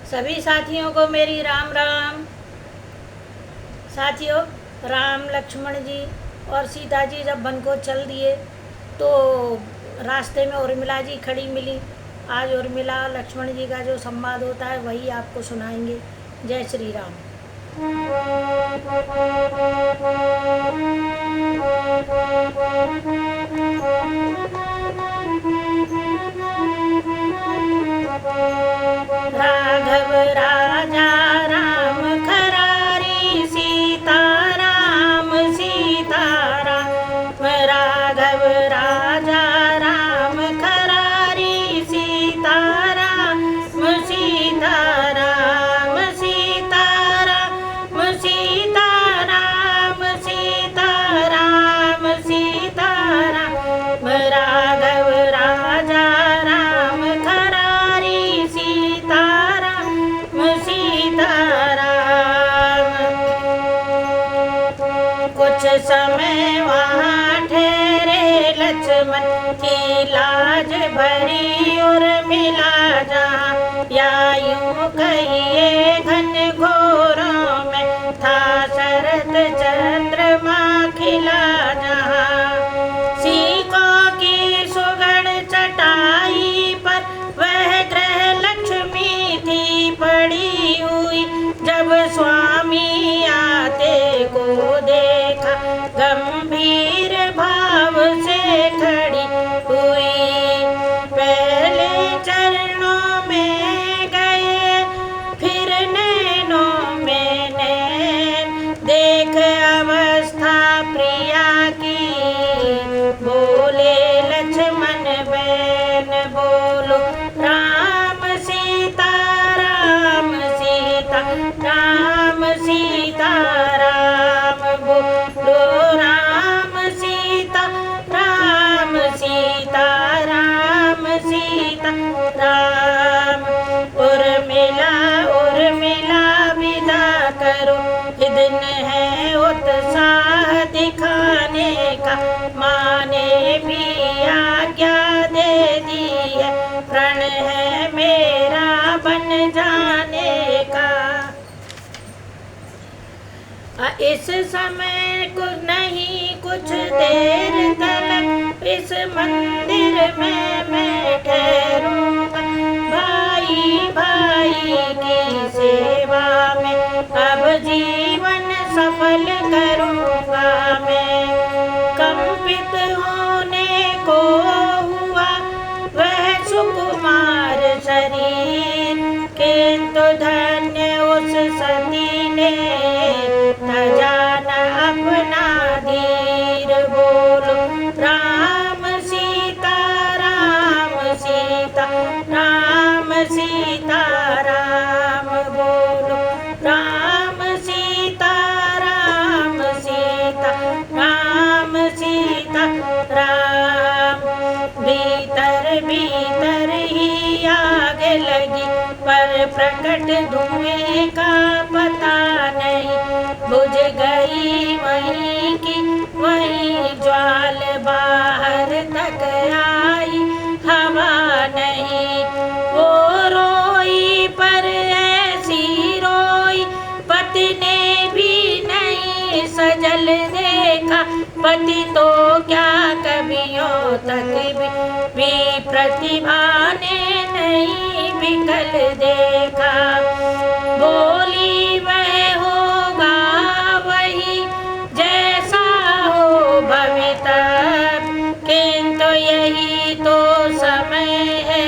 सभी साथियों को मेरी राम राम। साथियों, राम लक्ष्मण जी और सीता जी जब वन को चल दिए तो रास्ते में उर्मिला जी खड़ी मिली। आज उर्मिला लक्ष्मण जी का जो संवाद होता है वही आपको सुनाएंगे। जय श्री राम। राघव राजा राम खरारी, सीता राम राघव राजा राम खरारी, सीता राम सीता राम सीता राम सीता राम सीता राम सीता राम। राघव राजा राम खरारी, सीता राम। कुछ समय वहाँ ठहरे लक्ष्मण की लाज भरी उर्मिला जहाँ, या यूं कहिए घन घोरों में था शरद चंद्रमा खिला जहाँ। सीखों की सुगढ़ चटाई पर वह ग्रह लक्ष्मी थी पड़ी हुई, जब स्वामी आते को देखा गंभीर भाव से खड़ी हुई। पहले चरणों में गए फिर नैनों में नैन, देख अवस्था प्रिया की बोले लक्ष्मण बहन बोलो राम सीता राम सीता राम सीता राम बोलो राम सीता राम सीता राम सीता राम। उर्मिला उर्मिला विदा करो, ये दिन है उत्साह दिखाने का, माँ ने भी आज्ञा दे दी है, प्रण है मेरा बन जाने का। इस समय कुछ नहीं कुछ देर तक इस मंदिर में मैं ठहरूंगा, भाई भाई की सेवा में अब जीवन सफल करूंगा मैं। कंपित होने को हुआ वह सुकुमार शरीर, किंतु धन्य उस सती ने जाना अपना धीर। बोलो राम सीता राम सीता राम सीता राम बोलो राम सीता राम सीता राम सीता राम। भीतर भीतर ही आग लगी पर प्रकट धुएं का पता नहीं, बुझ गई वहीं की वहीं ज्वाल, बाहर तक आई हवा नहीं। वो रोई पर ऐसी रोई पति ने भी नहीं सजल देखा, पति तो क्या कवियों तक भी प्रतिभा ने नहीं विकल देखा। बोली वह होगा वही जैसा हो भवितव्य, किंतु यही तो समय है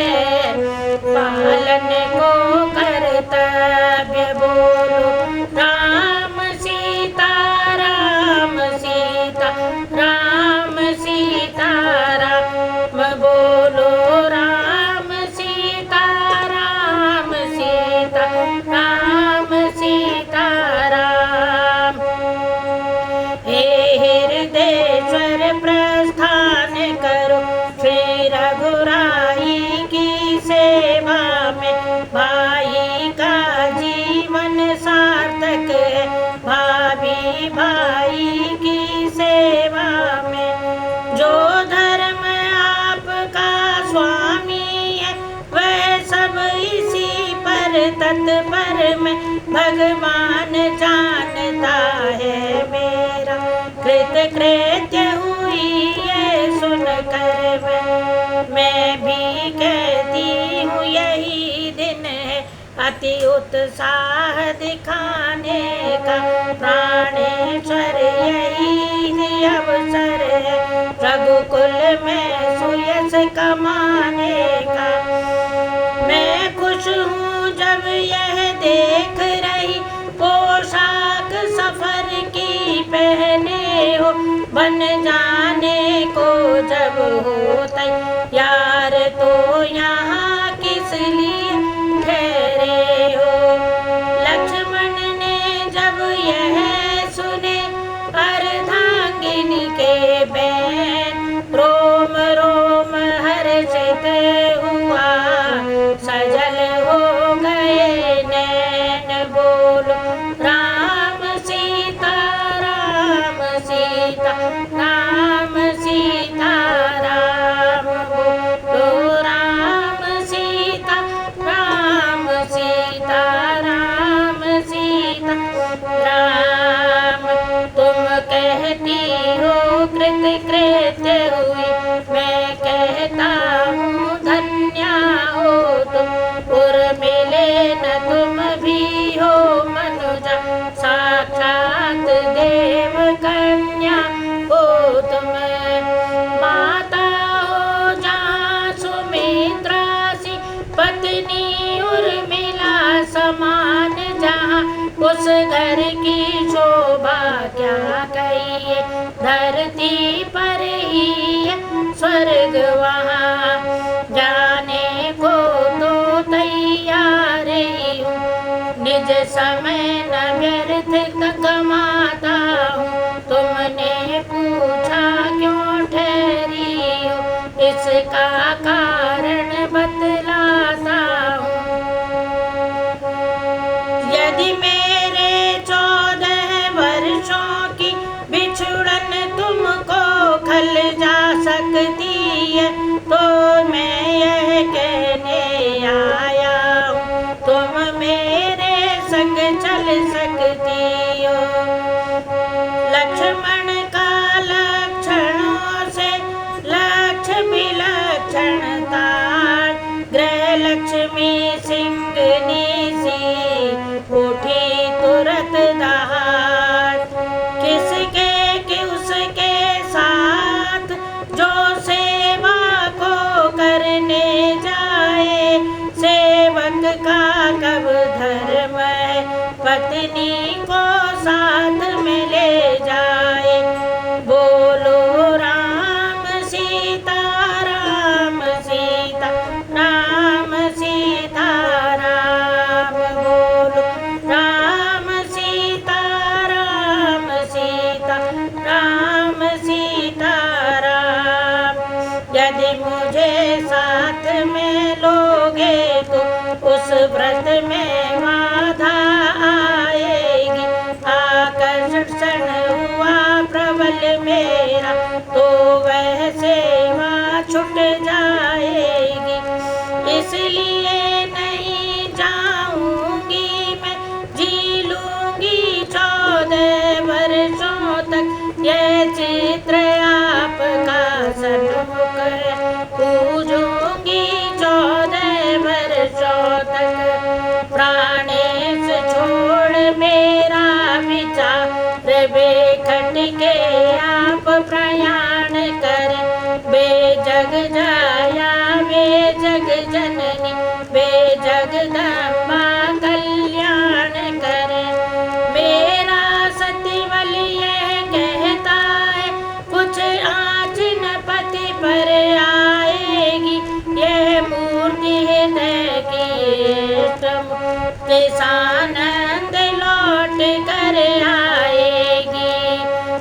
पालन को कर्तव्य। बोलो राम सीता राम सीता राम सीता राम बोलो राम सीता राम सीता तत्पर में भगवान जानता है मेरा। कृत कृत्य हुई ये सुनकर मैं भी कहती हूँ यही दिन है अति उत्साह दिखाने का। प्राणेश्वर यही अवसर है रघुकुल में सुयश कमाने का। मैं खुश हूँ जब यह देख रही पोशाक सफर की पहने हो। बन जाने को जब हो तैयार तो यहाँ किस लिए ठहरे हो। लक्ष्मण ने जब यह सुने अर्धांगिनी के बैन रोम रोम हर्षित हुआ सजल हो गए नैन। बोलो राम सीता राम सीता राम सीता राम। बोलो राम सीता राम सीता राम सीता राम। तुम कहती हो कृत कृत्य हुई मैं कहता हूँ धन्या हो तुम। उर्मिले न तुम भी हो मनुजा साक्षात देव कन्या हो तुम। माता हो जहाँ सुमित्रा सी पत्नी उर्मिला समान जहाँ उस घर की शोभा क्या कहिए। धरती पर ही है स्वर्ग वहाँ जाने को तो तैयार ही हूँ। निज समय न व्यर्थ गमाता हूँ। तुमने पूछा क्यों ठहरी हो इसका कारण बतलाता हूँ। यदि मेरे 14 वर्षों की बिछुड़न तुमको खल जा सकती है तो मैं यह कहने आया हूँ तुम मेरे संग चल सकती हो। लक्ष्मण का लक्षणों से लक्ष्य विलक्षणता गृह लक्ष्मी सिंगनी सी उठी तुरंत दहाड़। किसके कि उसके साथ जो सेवा को करने जाए। सेवक का कब धर्म है पत्नी को साथ में ले जाए। बोलो राम सीता राम सीता राम सीता राम। बोलो राम सीता राम सीता राम सीता राम। यदि मुझे साथ में लोगे तो उस व्रत में बाधा आएगी। आकर्षण हुआ प्रबल मेरा तो वह सेवा छूट जाएगी। इसलिए नहीं जाऊंगी मैं जी लूंगी 14 वर्षों तक यह चित्र आपका सन्मुख पूजूंगी 14 वर्षों तक। प्राणेश छोड़ मेरा विचार बेखट के आप प्रयाण करें। बेजग जाया बेजग जननी बेजगदम्बा कल्याण करें। मेरा सतीवल यह कहता है कुछ आँच न पति पर आएगी। यह मूर्ति हृदय की सानंद लौट कर आएगी।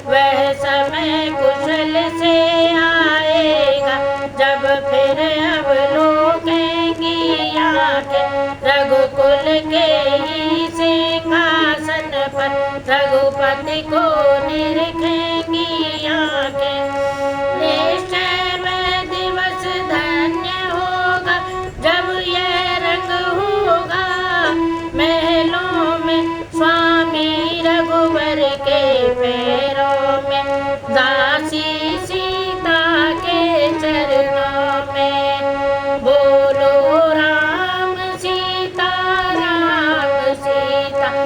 वह समय कुशल से आएगा जब फिर अब लोकेंगी आंखें रघुकुल के ही सिंहासन पर रघुपति को निरखेंगी आंखें। निश्चय वह दिवस धन्य होगा जब यह रंग होगा कुंवर के पैर